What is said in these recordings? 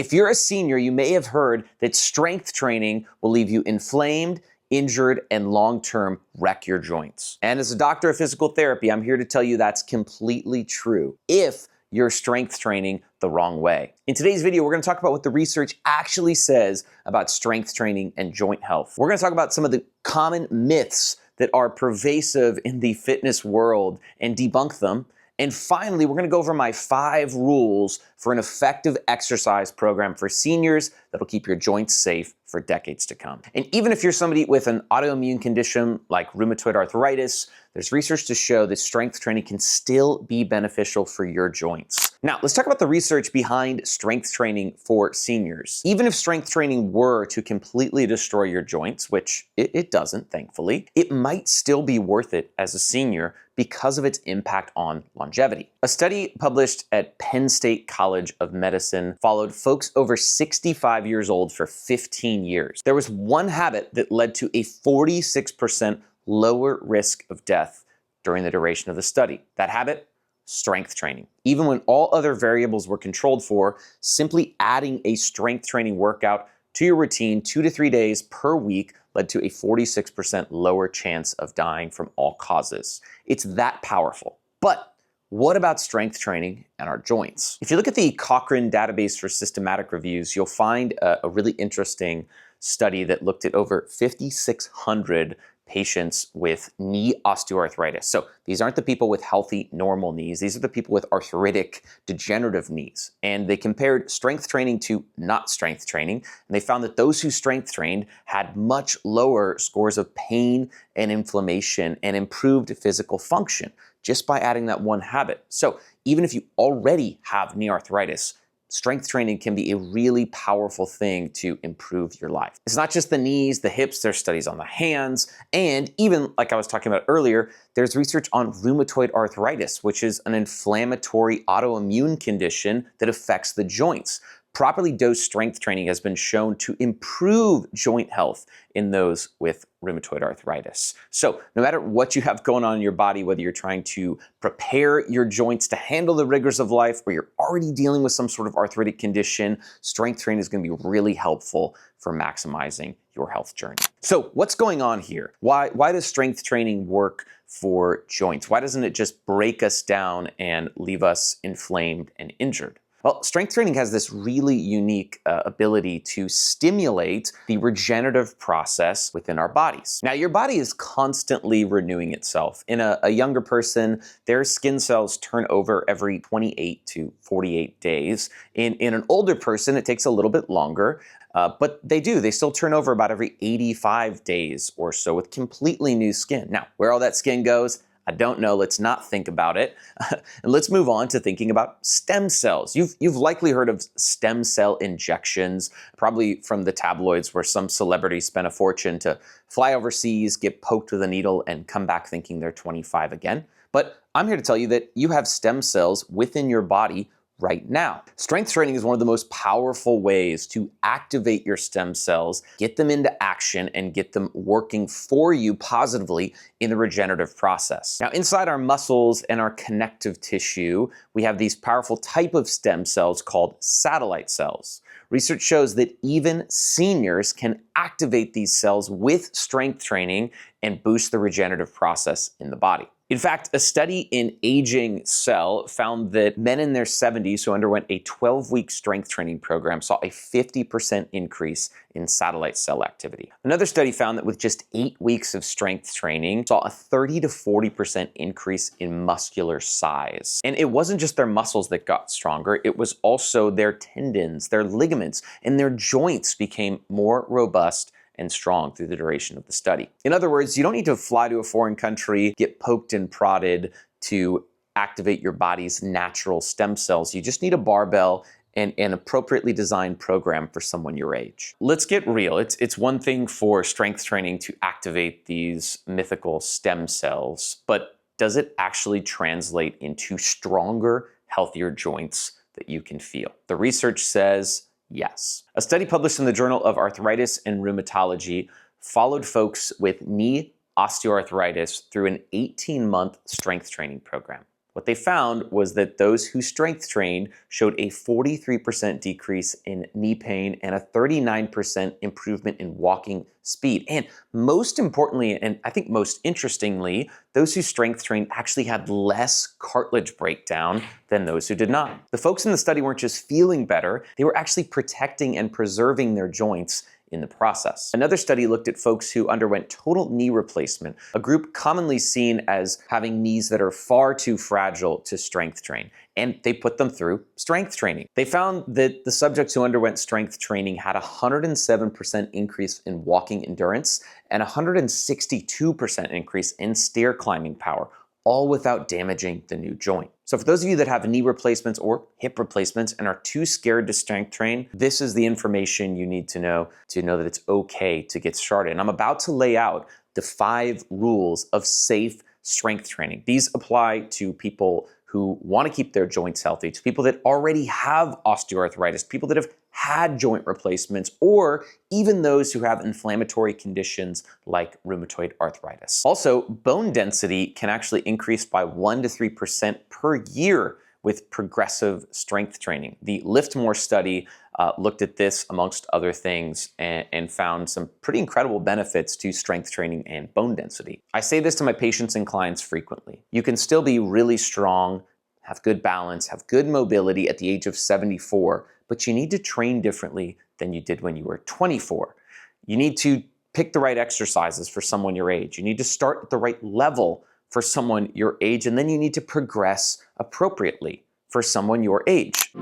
If you're a senior, you may have heard that strength training will leave you inflamed, injured, and long-term wreck your joints. And as a doctor of physical therapy, I'm here to tell you that's completely true if you're strength training the wrong way. In today's video, we're gonna talk about what the research actually says about strength training and joint health. We're gonna talk about some of the common myths that are pervasive in the fitness world and debunk them. And finally, we're gonna go over my 5 rules for an effective exercise program for seniors that'll keep your joints safe for decades to come. And even if you're somebody with an autoimmune condition like rheumatoid arthritis, there's research to show that strength training can still be beneficial for your joints. Now, let's talk about the research behind strength training for seniors. Even if strength training were to completely destroy your joints, which it doesn't, thankfully, it might still be worth it as a senior because of its impact on longevity. A study published at Penn State College of Medicine followed folks over 65 years old for 15 years. There was one habit that led to a 46% lower risk of death during the duration of the study. That habit? Strength training. Even when all other variables were controlled for, simply adding a strength training workout to your routine 2 to 3 days per week led to a 46% lower chance of dying from all causes. It's that powerful. But what about strength training and our joints? If you look at the Cochrane database for systematic reviews, you'll find a really interesting study that looked at over 5,600 patients with knee osteoarthritis. So these aren't the people with healthy, normal knees. These are the people with arthritic, degenerative knees. And they compared strength training to not strength training. And they found that those who strength trained had much lower scores of pain and inflammation and improved physical function just by adding that one habit. So even if you already have knee arthritis, strength training can be a really powerful thing to improve your life. It's not just the knees, the hips, there's studies on the hands, and even like I was talking about earlier, there's research on rheumatoid arthritis, which is an inflammatory autoimmune condition that affects the joints. Properly dosed strength training has been shown to improve joint health in those with rheumatoid arthritis. So no matter what you have going on in your body, whether you're trying to prepare your joints to handle the rigors of life or you're already dealing with some sort of arthritic condition, strength training is going to be really helpful for maximizing your health journey. So what's going on here? Why does strength training work for joints? Why doesn't it just break us down and leave us inflamed and injured? Well, strength training has this really unique ability to stimulate the regenerative process within our bodies. Now, your body is constantly renewing itself. In a younger person, their skin cells turn over every 28 to 48 days. In an older person, it takes a little bit longer, but they still turn over about every 85 days or so with completely new skin. Now, where all that skin goes, I don't know. Let's not think about it. And let's move on to thinking about stem cells. You've likely heard of stem cell injections, probably from the tabloids where some celebrities spent a fortune to fly overseas, get poked with a needle, and come back thinking they're 25 again. But I'm here to tell you that you have stem cells within your body right now. Strength training is one of the most powerful ways to activate your stem cells, get them into action, and get them working for you positively in the regenerative process. Now, inside our muscles and our connective tissue, we have these powerful type of stem cells called satellite cells. Research shows that even seniors can activate these cells with strength training and boost the regenerative process in the body. In fact, a study in Aging Cell found that men in their 70s who underwent a 12-week strength training program saw a 50% increase in satellite cell activity. Another study found that with just 8 weeks of strength training, saw a 30 to 40% increase in muscular size. And it wasn't just their muscles that got stronger, it was also their tendons, their ligaments, and their joints became more robust and strong through the duration of the study. In other words, you don't need to fly to a foreign country, get poked and prodded to activate your body's natural stem cells. You just need a barbell and an appropriately designed program for someone your age. Let's get real. It's one thing for strength training to activate these mythical stem cells, but does it actually translate into stronger, healthier joints that you can feel? The research says yes. A study published in the Journal of Arthritis and Rheumatology followed folks with knee osteoarthritis through an 18-month strength training program. What they found was that those who strength trained showed a 43% decrease in knee pain and a 39% improvement in walking speed. And most importantly, and I think most interestingly, those who strength trained actually had less cartilage breakdown than those who did not. The folks in the study weren't just feeling better, they were actually protecting and preserving their joints in the process. Another study looked at folks who underwent total knee replacement, a group commonly seen as having knees that are far too fragile to strength train, and they put them through strength training. They found that the subjects who underwent strength training had a 107% increase in walking endurance and a 162% increase in stair climbing power, all without damaging the new joint. So for those of you that have knee replacements or hip replacements and are too scared to strength train, this is the information you need to know that it's okay to get started. And I'm about to lay out the 5 rules of safe strength training. These apply to people who want to keep their joints healthy, to people that already have osteoarthritis, people that have had joint replacements, or even those who have inflammatory conditions like rheumatoid arthritis. Also, bone density can actually increase by 1 to 3% per year with progressive strength training. The Lift More study looked at this amongst other things and found some pretty incredible benefits to strength training and bone density. I say this to my patients and clients frequently. You can still be really strong, have good balance, have good mobility at the age of 74, but you need to train differently than you did when you were 24. You need to pick the right exercises for someone your age. You need to start at the right level for someone your age, and then you need to progress appropriately for someone your age.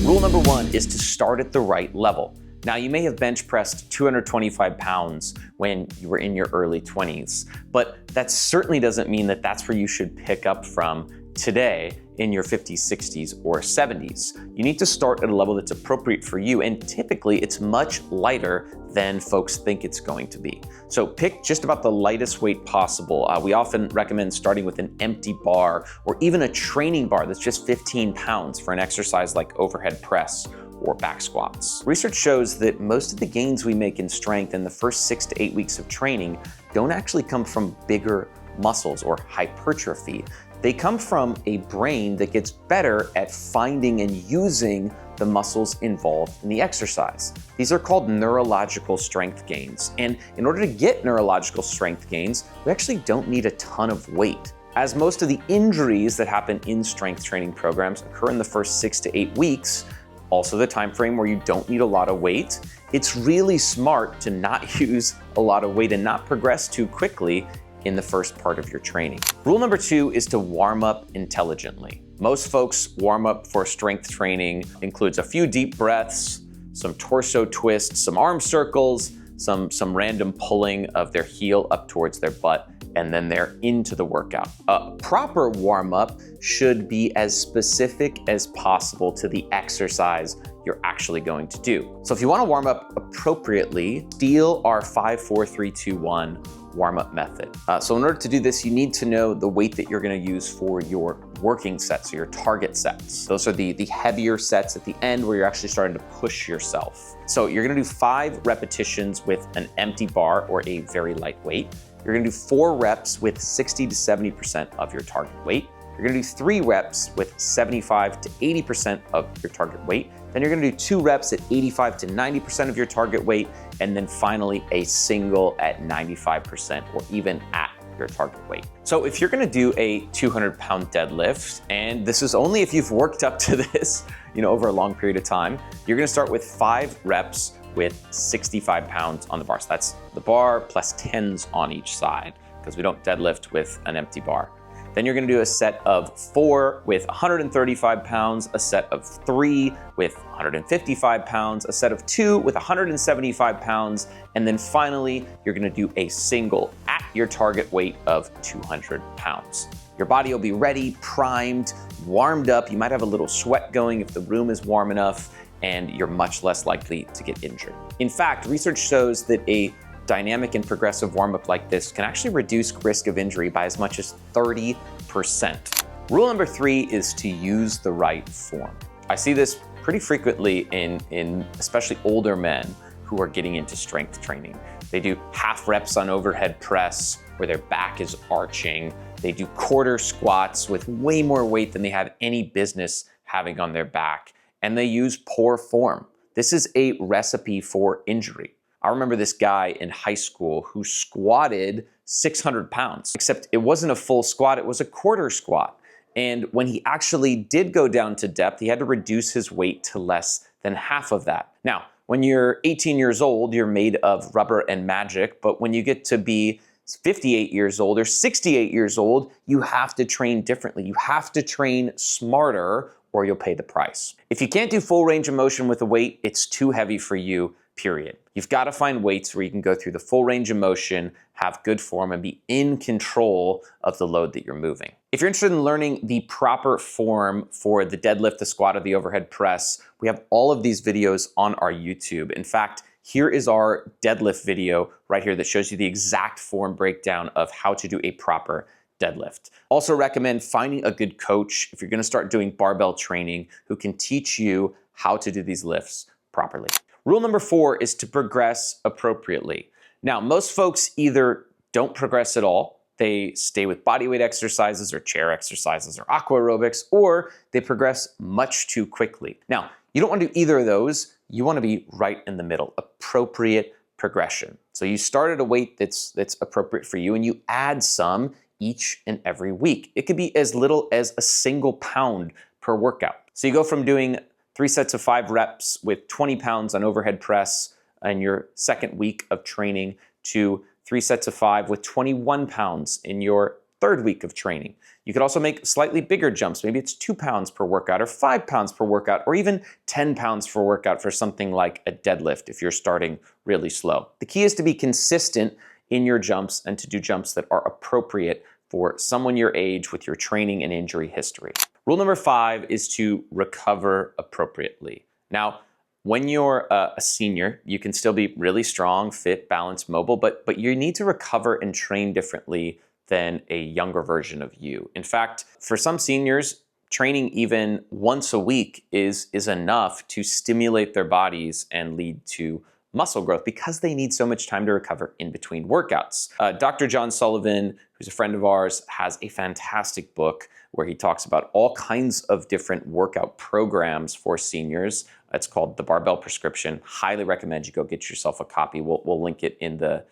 Rule number 1 is to start at the right level. Now, you may have bench pressed 225 pounds when you were in your early 20s, but that certainly doesn't mean that that's where you should pick up from today in your 50s, 60s, or 70s. You need to start at a level that's appropriate for you, and typically it's much lighter than folks think it's going to be. So pick just about the lightest weight possible. We often recommend starting with an empty bar or even a training bar that's just 15 pounds for an exercise like overhead press or back squats. Research shows that most of the gains we make in strength in the first 6 to 8 weeks of training don't actually come from bigger muscles or hypertrophy. They come from a brain that gets better at finding and using the muscles involved in the exercise. These are called neurological strength gains. And in order to get neurological strength gains, we actually don't need a ton of weight. As most of the injuries that happen in strength training programs occur in the first 6 to 8 weeks, also the time frame where you don't need a lot of weight, it's really smart to not use a lot of weight and not progress too quickly in the first part of your training. Rule number 2 is to warm up intelligently. Most folks warm up for strength training includes a few deep breaths, some torso twists, some arm circles, some random pulling of their heel up towards their butt, and then they're into the workout. A proper warm-up should be as specific as possible to the exercise you're actually going to do. So if you want to warm up appropriately, steal our 5-4-3-2-1 warm-up method. So in order to do this, you need to know the weight that you're going to use for your working sets, or your target sets. Those are the heavier sets at the end where you're actually starting to push yourself. So you're going to do 5 repetitions with an empty bar or a very light weight. You're going to do 4 reps with 60 to 70% of your target weight. You're going to do 3 reps with 75 to 80% of your target weight. Then you're going to do 2 reps at 85 to 90% of your target weight. And then finally, a single at 95% or even at your target weight. So if you're going to do a 200-pound deadlift, and this is only if you've worked up to this, over a long period of time, you're going to start with 5 reps with 65 pounds on the bar. So that's the bar plus 10s on each side, because we don't deadlift with an empty bar. Then you're gonna do a set of 4 with 135 pounds, a set of 3 with 155 pounds, a set of 2 with 175 pounds, and then finally, you're gonna do a single at your target weight of 200 pounds. Your body will be ready, primed, warmed up. You might have a little sweat going if the room is warm enough, and you're much less likely to get injured. In fact, research shows that a dynamic and progressive warm-up like this can actually reduce risk of injury by as much as 30%. Rule number 3 is to use the right form. I see this pretty frequently in especially older men who are getting into strength training. They do half reps on overhead press, where their back is arching. They do quarter squats with way more weight than they have any business having on their back. And they use poor form. This is a recipe for injury. I remember this guy in high school who squatted 600 pounds, except it wasn't a full squat, it was a quarter squat. And when he actually did go down to depth, he had to reduce his weight to less than half of that. Now, when you're 18 years old, you're made of rubber and magic, but when you get to be 58 years old or 68 years old, you have to train differently. You have to train smarter or you'll pay the price. If you can't do full range of motion with a weight, it's too heavy for you, period. You've got to find weights where you can go through the full range of motion, have good form, and be in control of the load that you're moving. If you're interested in learning the proper form for the deadlift, the squat, or the overhead press, we have all of these videos on our YouTube. In fact, here is our deadlift video right here that shows you the exact form breakdown of how to do a proper deadlift. Also recommend finding a good coach if you're gonna start doing barbell training who can teach you how to do these lifts properly. Rule number 4 is to progress appropriately. Now, most folks either don't progress at all, they stay with bodyweight exercises or chair exercises or aqua aerobics, or they progress much too quickly. Now, you don't want to do either of those. You want to be right in the middle, appropriate progression. So you start at a weight that's appropriate for you and you add some each and every week. It could be as little as a single pound per workout. So you go from doing 3 sets of 5 reps with 20 pounds on overhead press in your second week of training to 3 sets of 5 with 21 pounds in your third week of training. You could also make slightly bigger jumps. Maybe it's 2 pounds per workout or 5 pounds per workout or even 10 pounds per workout for something like a deadlift if you're starting really slow. The key is to be consistent in your jumps and to do jumps that are appropriate for someone your age with your training and injury history. Rule number 5 is to recover appropriately. Now, when you're a senior, you can still be really strong, fit, balanced, mobile, but you need to recover and train differently than a younger version of you. In fact, for some seniors, training even once a week is enough to stimulate their bodies and lead to muscle growth because they need so much time to recover in between workouts. Dr. John Sullivan, who's a friend of ours, has a fantastic book where he talks about all kinds of different workout programs for seniors. It's called The Barbell Prescription. Highly recommend you go get yourself a copy. We'll link it in the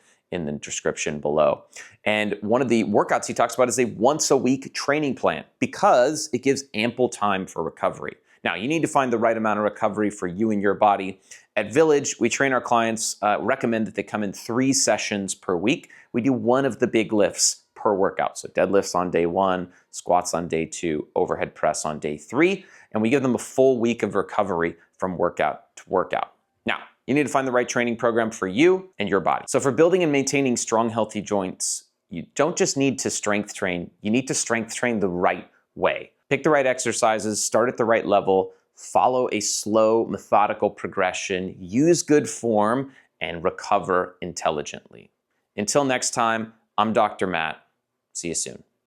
description below. And one of the workouts he talks about is a once a week training plan because it gives ample time for recovery. Now, you need to find the right amount of recovery for you and your body. At Village, we train our clients, recommend that they come in 3 sessions per week. We do one of the big lifts per workout. So deadlifts on day 1, squats on day 2, overhead press on day 3, and we give them a full week of recovery from workout to workout. Now, you need to find the right training program for you and your body. So for building and maintaining strong, healthy joints, you don't just need to strength train, you need to strength train the right way. Pick the right exercises, start at the right level, follow a slow, methodical progression, use good form, and recover intelligently. Until next time, I'm Dr. Matt. See you soon.